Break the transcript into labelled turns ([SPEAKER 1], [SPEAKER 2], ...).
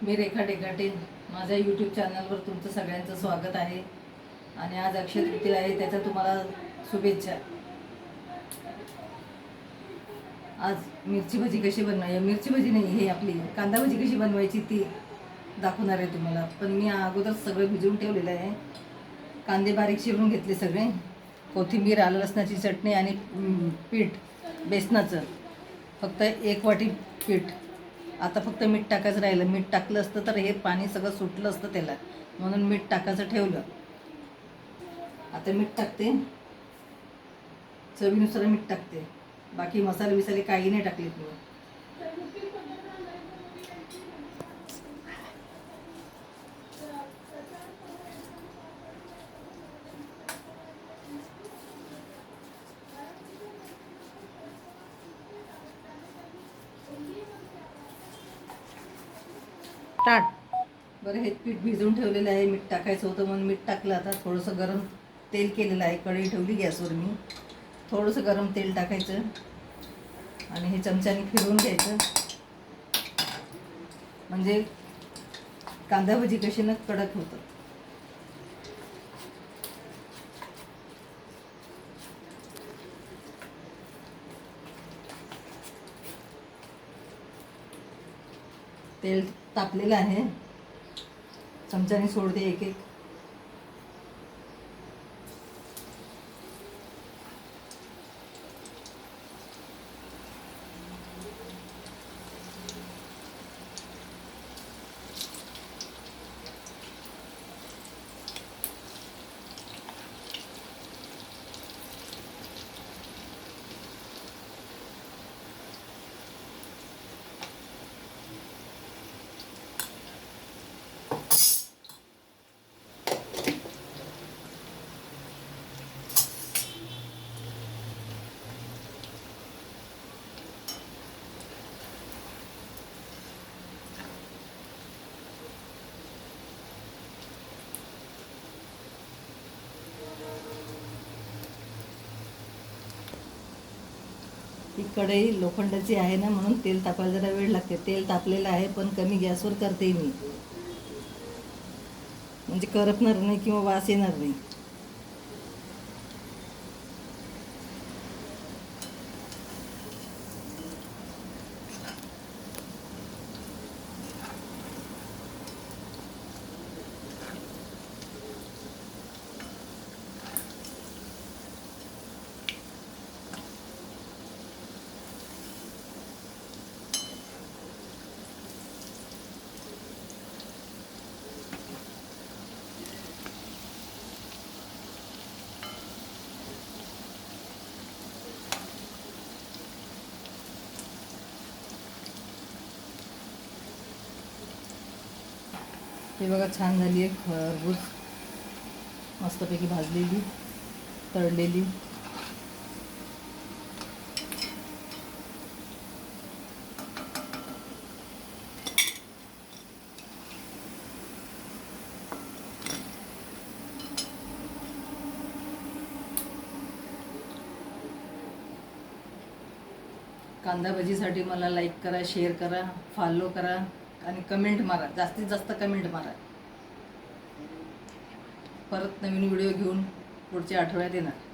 [SPEAKER 1] मी रेखा डेकाटे, माझ्या यूट्यूब चॅनलवर तुमचं सगळ्यांचं स्वागत आहे. आणि आज अक्षय तृतीया आहे, त्याच्या तुम्हाला शुभेच्छा. आज मिरची भजी कशी बनवायची, मिरची भजी नाही, हे आपली कांदा भजी कशी बनवायची ती दाखवणार आहे तुम्हाला. पण मी अगोदर सगळं भिजवून ठेवलेलं आहे. कांदे बारीक चिरून घेतले सगळे, कोथिंबीर, आलं लसणाची चटणी आणि पीठ बेसनाचं, फक्त 1 वाटी पीठ. आता फक्त मीठ टाकायचं राहिलं. मीठ टाकलं असतं तर हे पाणी सगळं सुटलं असतं त्याला, म्हणून मीठ टाकायचं ठेवलं. आता मीठ टाकते, चवीनुसार मीठ टाकते. बाकी मसाले बिसाले काही नाही टाकले तुम्ही. बरं, हे पीठ भिजवून ठेवलेलं आहे. मीठ टाकायचं होतं म्हणून मीठ टाकलं. आता थोडंसं गरम तेल केलेलं आहे, कढई ठेवली गॅसवर मी. थोडंसं गरम तेल टाकायचं आणि हे चमच्याने फिरवून घ्यायचं, म्हणजे कांदा भजी कशी ना कडक होतं. तेल तापलेलं आहे, चमच्याने सोडते एक एक. ही कढई लोखंडाची आहे ना, म्हणून तेल तापायला जरा वेळ लागते. तेल तापलेलं आहे, पण कमी गॅसवर करते मी, म्हणजे करपणार नाही किंवा वास येणार नाही. हे बघा, छान झाली आहे. खरबूज मस्तपैकी भाजलेली, तळलेली. कांदा भजीसाठी मला लाईक करा, शेअर करा, फॉलो करा आणि कमेंट मारा, जास्तीत जास्त कमेंट मारा. परत नवीन व्हिडिओ घेऊन पुढच्या आठवड्यात येणार.